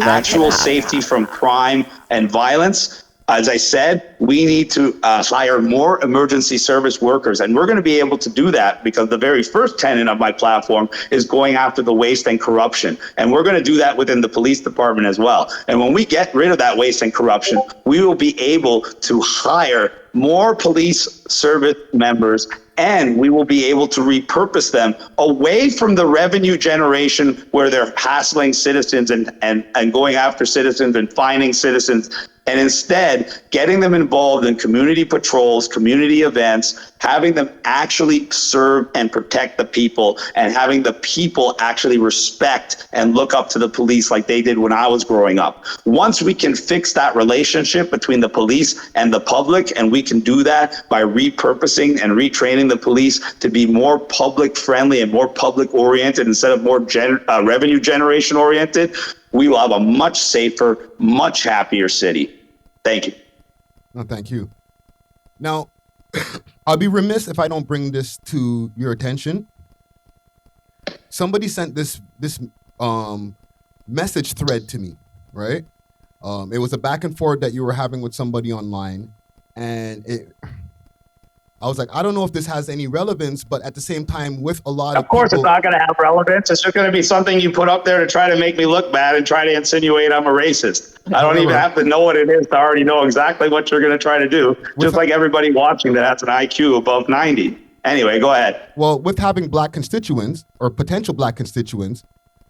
actual safety from crime and violence. As I said, we need to hire more emergency service workers, and we're going to be able to do that because the very first tenet of my platform is going after the waste and corruption, and we're going to do that within the police department as well. And when we get rid of that waste and corruption, we will be able to hire more police service members, and we will be able to repurpose them away from the revenue generation where they're hassling citizens and going after citizens and fining citizens, and instead getting them involved in community patrols, community events, having them actually serve and protect the people, and having the people actually respect and look up to the police like they did when I was growing up. Once we can fix that relationship between the police and the public, and we can do that by repurposing and retraining the police to be more public friendly and more public oriented instead of more revenue generation oriented, we will have a much safer, much happier city. Thank you. No, thank you. Now, I'll be remiss if I don't bring this to your attention. Somebody sent this message thread to me, right? It was a back and forth that you were having with somebody online, and I was like, I don't know if this has any relevance, but at the same time, with a lot of course, people, it's not going to have relevance. It's just going to be something you put up there to try to make me look bad and try to insinuate I'm a racist. I don't even have to know what it is to already know exactly what you're going to try to do, just like everybody watching that has an IQ above 90. Anyway, go ahead. Well, with having black constituents or potential black constituents,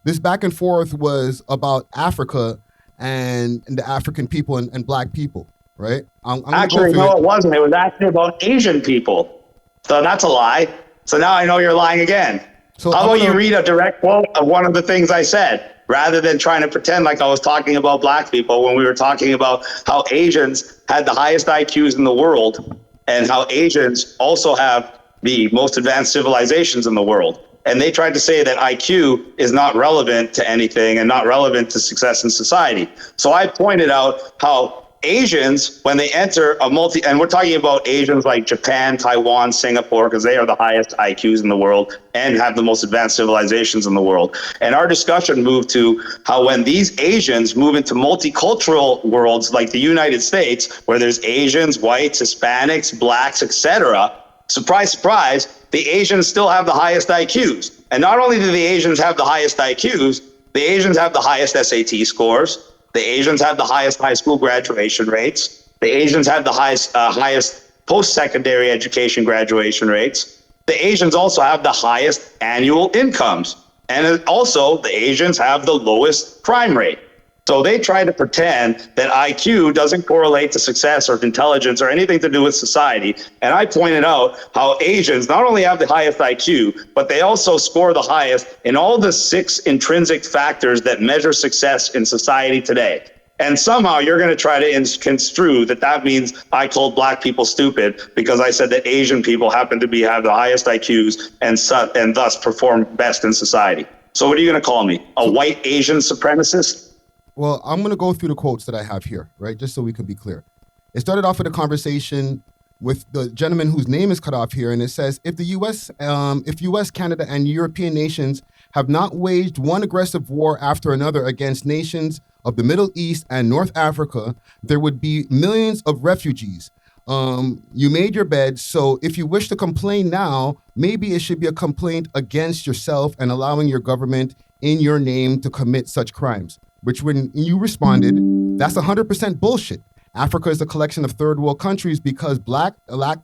this back and forth was about Africa and the African people and black people. Right? Actually, no, it wasn't. It was actually about Asian people. So that's a lie. So now I know you're lying again. So how about you read a direct quote of one of the things I said, rather than trying to pretend like I was talking about black people when we were talking about how Asians had the highest IQs in the world and how Asians also have the most advanced civilizations in the world. And they tried to say that IQ is not relevant to anything and not relevant to success in society. So I pointed out how Asians, when they enter and we're talking about Asians like Japan, Taiwan, Singapore, because they are the highest IQs in the world and have the most advanced civilizations in the world. And our discussion moved to how when these Asians move into multicultural worlds like the United States, where there's Asians, whites, Hispanics, blacks, etc., surprise, surprise, the Asians still have the highest IQs. And not only do the Asians have the highest IQs, the Asians have the highest SAT scores. The Asians have the highest high school graduation rates. The Asians have the highest post-secondary education graduation rates. The Asians also have the highest annual incomes. And also, the Asians have the lowest crime rate. So they try to pretend that IQ doesn't correlate to success or intelligence or anything to do with society. And I pointed out how Asians not only have the highest IQ, but they also score the highest in all the 6 intrinsic factors that measure success in society today. And somehow you're going to try to construe that means I told black people stupid because I said that Asian people happen to have the highest IQs and thus perform best in society. So what are you going to call me? A white Asian supremacist? Well, I'm going to go through the quotes that I have here, right? Just so we can be clear. It started off with a conversation with the gentleman whose name is cut off here. And it says, if U.S., Canada, and European nations have not waged one aggressive war after another against nations of the Middle East and North Africa, there would be millions of refugees. You made your bed. So if you wish to complain now, maybe it should be a complaint against yourself and allowing your government in your name to commit such crimes. Which when you responded, that's 100% bullshit. Africa is a collection of third world countries because blacks lack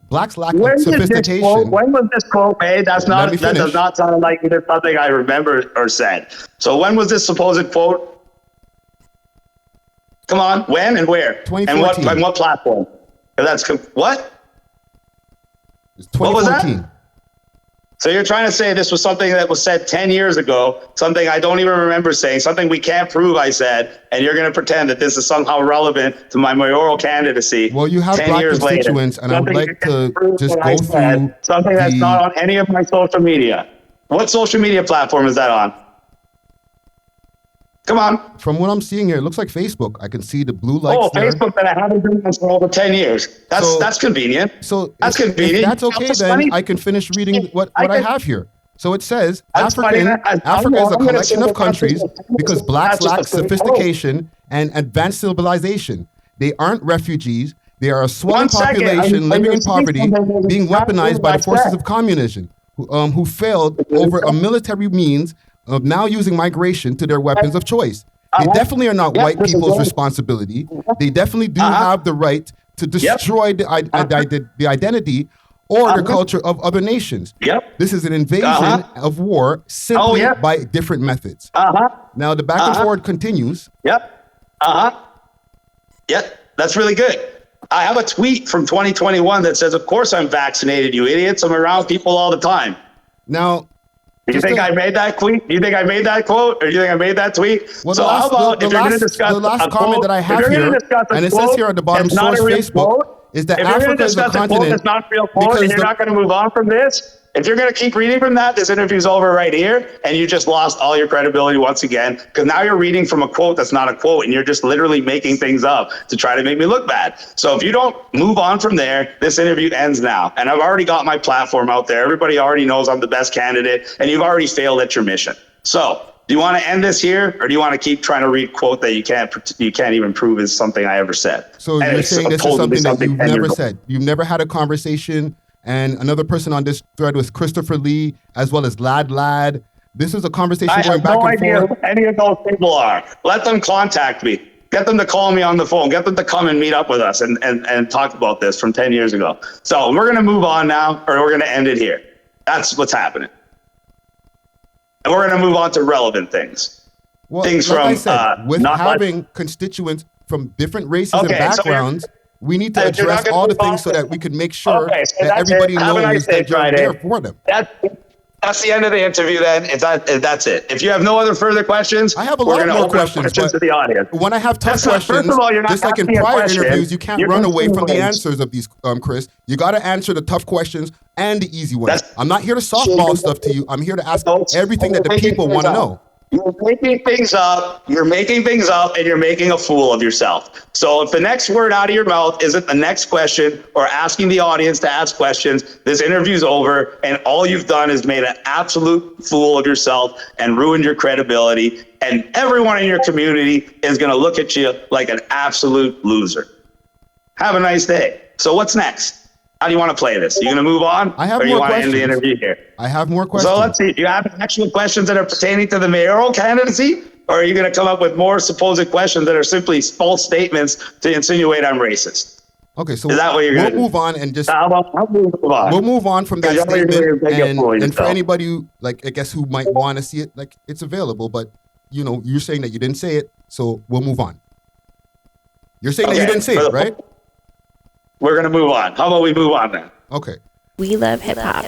sophistication. When was this quote made? That does not sound like either something I remember or said. So when was this supposed quote? Come on, when and where? 2014. And what platform? That's what? It's 2014. What was that? So you're trying to say this was something that was said 10 years ago, something I don't even remember saying, something we can't prove I said, and you're going to pretend that this is somehow relevant to my mayoral candidacy. Well, you have 10 black years constituents, later. And I would like to just go through something that's not on any of my social media. What social media platform is that on? Come on. From what I'm seeing here, it looks like Facebook. I can see the blue lights there. Facebook that I haven't been on for over 10 years. That's convenient. So that's convenient. If that's okay, then I can finish reading what I have here. So it says Africa is a collection of countries because blacks lack sophistication and advanced civilization. They aren't refugees. They are a swelling population living in poverty, being weaponized by the forces of communism, who failed over a military means of now using migration to their weapons of choice. They definitely are not white people's responsibility. They definitely do have the right to destroy the identity or the culture of other nations. This is an invasion of war simply by different methods. Now the back and forward continues. That's really good. I have a tweet from 2021 that says, "Of course I'm vaccinated, you idiots. I'm around people all the time." Now, do you think I made that tweet? Do you think I made that quote? Or do you think I made that tweet? Well, so how about if you're going to discuss the last comment that I have here, and it says here at the bottom, source Facebook, is that Africa is a continent. It's not a real quote, and you're not going to move on from this. If you're going to keep reading from that, this interview's over right here, and you just lost all your credibility once again, because now you're reading from a quote that's not a quote, and you're just literally making things up to try to make me look bad. So if you don't move on from there, this interview ends now. And I've already got my platform out there. Everybody already knows I'm the best candidate, and you've already failed at your mission. So do you want to end this here, or do you want to keep trying to read a quote that you can't even prove is something I ever said? So you're saying this is something that you've never said? You've never had a conversation. And another person on this thread was Christopher Lee, as well as Lad. This is a conversation going back and forth. I have no idea who any of those people are. Let them contact me. Get them to call me on the phone. Get them to come and meet up with us and talk about this from 10 years ago. So we're going to move on now, or we're going to end it here. That's what's happening. And we're going to move on to relevant things. Well, things like from I said, with having constituents from different races and backgrounds, we need to address all the things so that we can make sure that everybody knows that you're there for them. That's the end of the interview then. That's it. If you have no other further questions, I have a lot more questions to the audience. When I have tough questions, first of all, you're not just like in prior interviews, you can't run away from the answers of these, Chris. You got to answer the tough questions and the easy ones. I'm not here to softball stuff to you. I'm here to ask everything that the people want to know. You're making things up, and you're making a fool of yourself. So if the next word out of your mouth isn't the next question or asking the audience to ask questions, this interview's over, and all you've done is made an absolute fool of yourself and ruined your credibility, and everyone in your community is going to look at you like an absolute loser. Have a nice day. So what's next? How do you want to play this? You going to move on? I have or more you want questions. to end the interview here? I have more questions. So let's see. Do you have actual questions that are pertaining to the mayoral candidacy? Or are you going to come up with more supposed questions that are simply false statements to insinuate I'm racist? Okay, so is that what you're going to move on and just we'll move on from that statement. And for anybody who, like, I guess who might want to see it, like, it's available, but you know, you're saying that you didn't say it, so we'll move on. You're saying that you didn't say it, right? We're going to move on. How about we move on then? Okay. We love hip hop.